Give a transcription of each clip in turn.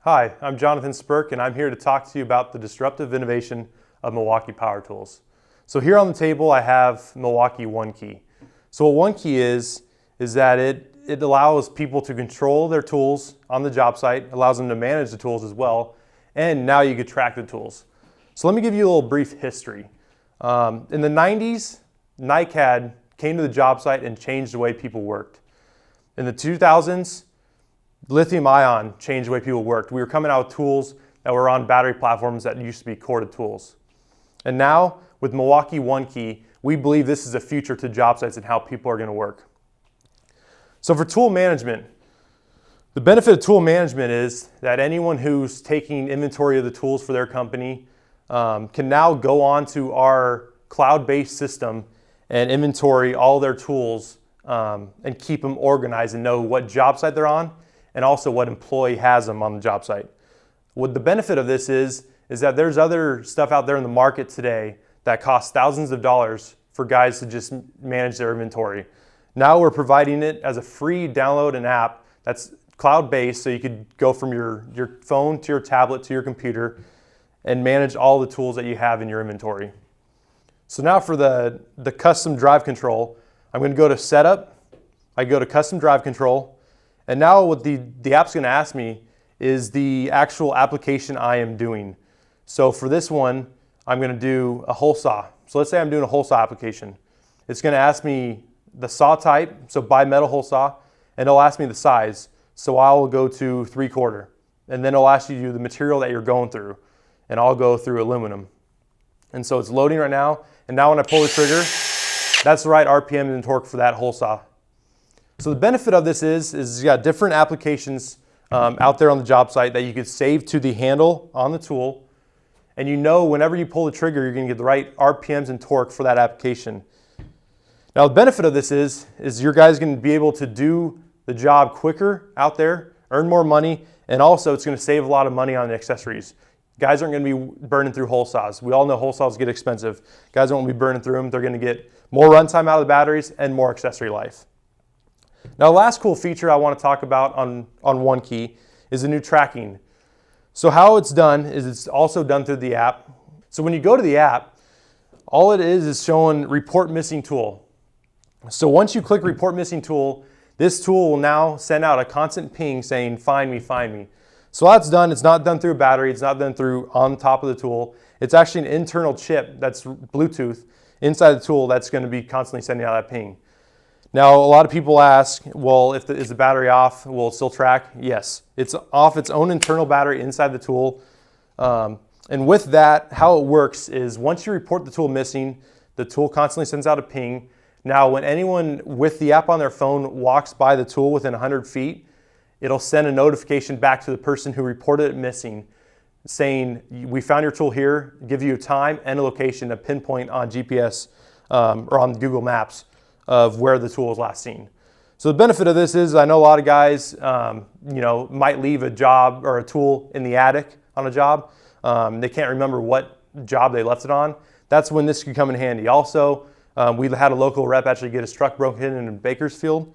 Hi, I'm Jonathan Spurk, and I'm here to talk to you about the disruptive innovation of Milwaukee Power Tools. So here on the table I have Milwaukee One Key. So what One Key is that it allows people to control their tools on the job site, allows them to manage the tools as well, and now you can track the tools. So let me give you a little brief history. In the 90s, NiCad came to the job site and changed the way people worked. In the 2000s, lithium ion changed the way people worked. We were coming out with tools that were on battery platforms that used to be corded tools. And now with Milwaukee One Key, we believe this is the future to job sites and how people are going to work. So for tool management, the benefit of tool management is that anyone who's taking inventory of the tools for their company can now go onto our cloud-based system and inventory all their tools and keep them organized and know what job site they're on and also what employee has them on the job site. What the benefit of this is that there's other stuff out there in the market today that costs thousands of dollars for guys to just manage their inventory. Now we're providing it as a free download an app that's cloud-based, so you could go from your phone to your tablet to your computer and manage all the tools that you have in your inventory. So now for the custom drive control, I'm going to go to Setup, I go to Custom Drive Control, and now what the app's going to ask me is the actual application I am doing. So for this one, I'm going to do a hole saw. So let's say I'm doing a hole saw application. It's going to ask me the saw type, so bimetal hole saw, and it'll ask me the size. So I'll go to 3/4, and then it'll ask you the material that you're going through, and I'll go through aluminum. And so it's loading right now, and now when I pull the trigger, that's the right RPM and torque for that hole saw. So the benefit of this is you got different applications out there on the job site that you could save to the handle on the tool, and you know whenever you pull the trigger you're going to get the right RPMs and torque for that application. Now the benefit of this is your guys going to be able to do the job quicker out there, earn more money, and also it's going to save a lot of money on the accessories. Guys aren't going to be burning through hole saws. We all know hole saws get expensive. Guys don't want to be burning through them. They're going to get more runtime out of the batteries and more accessory life. Now the last cool feature I want to talk about on One Key is the new tracking. So how it's done is it's also done through the app. So when you go to the app, all it is showing report missing tool. So once you click report missing tool, this tool will now send out a constant ping saying find me, find me. So that's done. It's not done through a battery. It's not done through on top of the tool. It's actually an internal chip that's Bluetooth inside the tool that's going to be constantly sending out that ping. Now, a lot of people ask, well, is the battery off? Will it still track? Yes. It's off its own internal battery inside the tool. And with that, how it works is once you report the tool missing, the tool constantly sends out a ping. Now, when anyone with the app on their phone walks by the tool within 100 feet, it'll send a notification back to the person who reported it missing saying, we found your tool here, give you a time and a location, a pinpoint on GPS or on Google Maps of where the tool was last seen. So the benefit of this is I know a lot of guys might leave a job or a tool in the attic on a job. They can't remember what job they left it on. That's when this could come in handy. Also, we had a local rep actually get his truck broken in Bakersfield.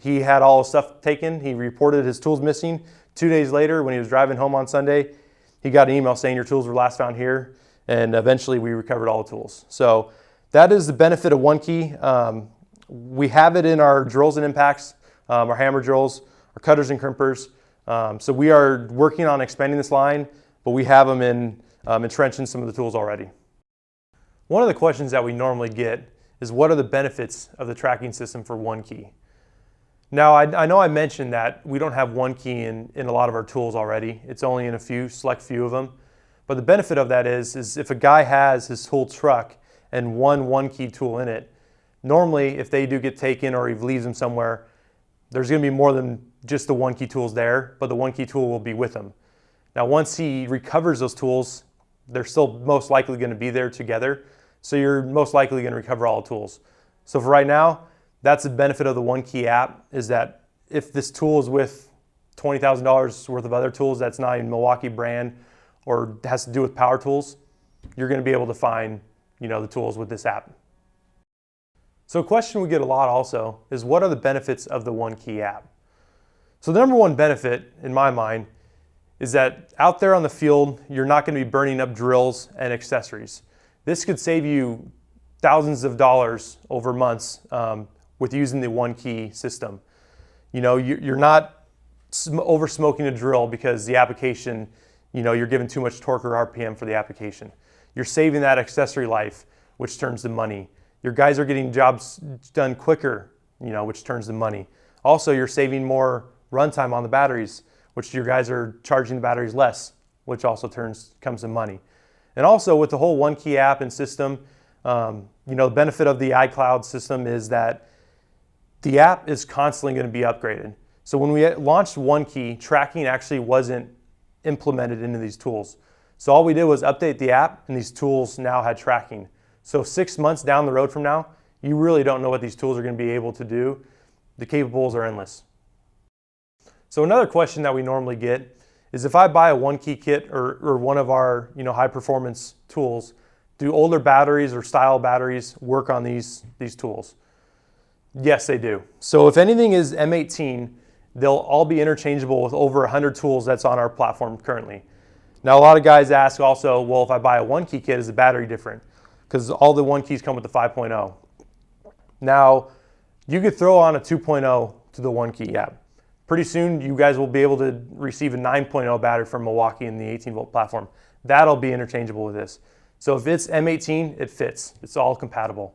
He had all his stuff taken. He reported his tools missing. 2 days later, when he was driving home on Sunday, he got an email saying your tools were last found here, and eventually we recovered all the tools. So that is the benefit of One Key. We have it in our drills and impacts, our hammer drills, our cutters and crimpers. So we are working on expanding this line, but we have them in entrenched in some of the tools already. One of the questions that we normally get is what are the benefits of the tracking system for One Key? Now, I know I mentioned that we don't have One Key in a lot of our tools already. It's only in a select few of them. But the benefit of that is if a guy has his whole truck and One Key tool in it, normally if they do get taken or he leaves them somewhere, there's going to be more than just the One Key tools there, but the One Key tool will be with him. Now, once he recovers those tools, they're still most likely going to be there together. So you're most likely going to recover all the tools. So for right now, that's the benefit of the One Key app, is that if this tool is with $20,000 worth of other tools that's not even Milwaukee brand or has to do with power tools, you're going to be able to find the tools with this app. So a question we get a lot also is what are the benefits of the One Key app? So the number one benefit in my mind is that out there on the field, you're not going to be burning up drills and accessories. This could save you thousands of dollars over months with using the one key system. You know, you're not over smoking a drill because the application, you know, you're giving too much torque or RPM for the application. You're saving that accessory life, which turns to money. Your guys are getting jobs done quicker, you know, which turns to money. Also, you're saving more runtime on the batteries, which your guys are charging the batteries less, which also comes to money. And also with the whole one key app and system, you know, the benefit of the iCloud system is that the app is constantly going to be upgraded. So when we launched one key, tracking actually wasn't implemented into these tools. So all we did was update the app and these tools now had tracking. So 6 months down the road from now, you really don't know what these tools are going to be able to do. The capables are endless. So another question that we normally get is if I buy a one key kit or one of our, you know, high performance tools, do older batteries or style batteries work on these tools? Yes, they do. So if anything is M18, they'll all be interchangeable with over 100 tools that's on our platform currently. Now a lot of guys ask also, well, if I buy a one key kit, is the battery different? Because all the one keys come with the 5.0. Now, you could throw on a 2.0 to the one key app. Pretty soon, you guys will be able to receive a 9.0 battery from Milwaukee in the 18-volt platform. That'll be interchangeable with this. So if it's M18, it fits. It's all compatible.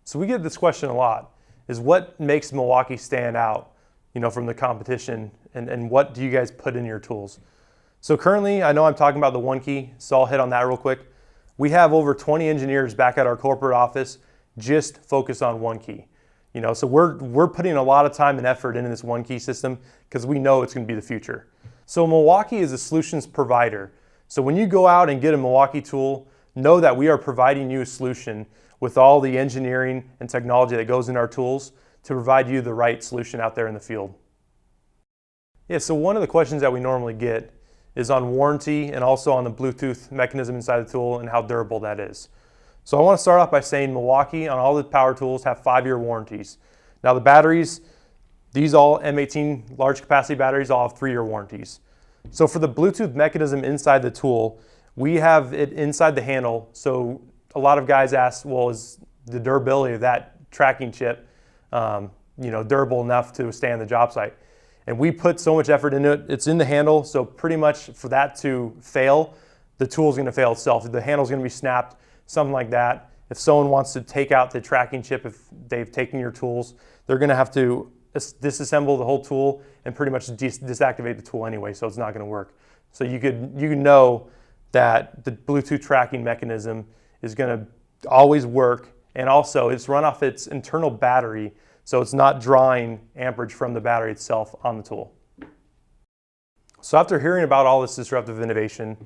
So we get this question a lot, is what makes Milwaukee stand out, you know, from the competition, and what do you guys put in your tools? So currently, I know I'm talking about the one key, so I'll hit on that real quick. We have over 20 engineers back at our corporate office just focused on one key. You know, so we're putting a lot of time and effort into this one key system because we know it's going to be the future. So Milwaukee is a solutions provider. So when you go out and get a Milwaukee tool, know that we are providing you a solution with all the engineering and technology that goes in our tools to provide you the right solution out there in the field. Yeah, so one of the questions that we normally get is on warranty and also on the Bluetooth mechanism inside the tool and how durable that is. So I want to start off by saying Milwaukee on all the power tools have 5-year warranties. Now the batteries, these all M18 large capacity batteries all have 3-year warranties. So for the Bluetooth mechanism inside the tool, we have it inside the handle. So a lot of guys ask, well, is the durability of that tracking chip you know, durable enough to withstand the job site? And we put so much effort into it. It's in the handle, so pretty much for that to fail, the tool's going to fail itself. The handle's going to be snapped, something like that. If someone wants to take out the tracking chip, if they've taken your tools, they're going to have to disassemble the whole tool and pretty much deactivate the tool anyway, so it's not going to work. So you know that the Bluetooth tracking mechanism is going to always work, and also it's run off its internal battery, so it's not drawing amperage from the battery itself on the tool. So after hearing about all this disruptive innovation,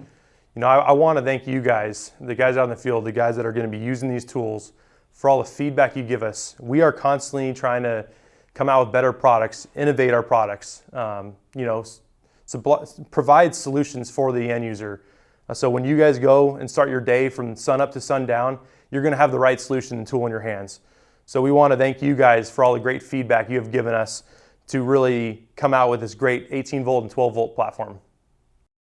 you know, I want to thank you guys, the guys out in the field, the guys that are going to be using these tools, for all the feedback you give us. We are constantly trying to come out with better products, innovate our products, you know, provide solutions for the end user. So when you guys go and start your day from sun up to sundown, you're going to have the right solution and tool in your hands. So we want to thank you guys for all the great feedback you have given us to really come out with this great 18-volt and 12-volt platform.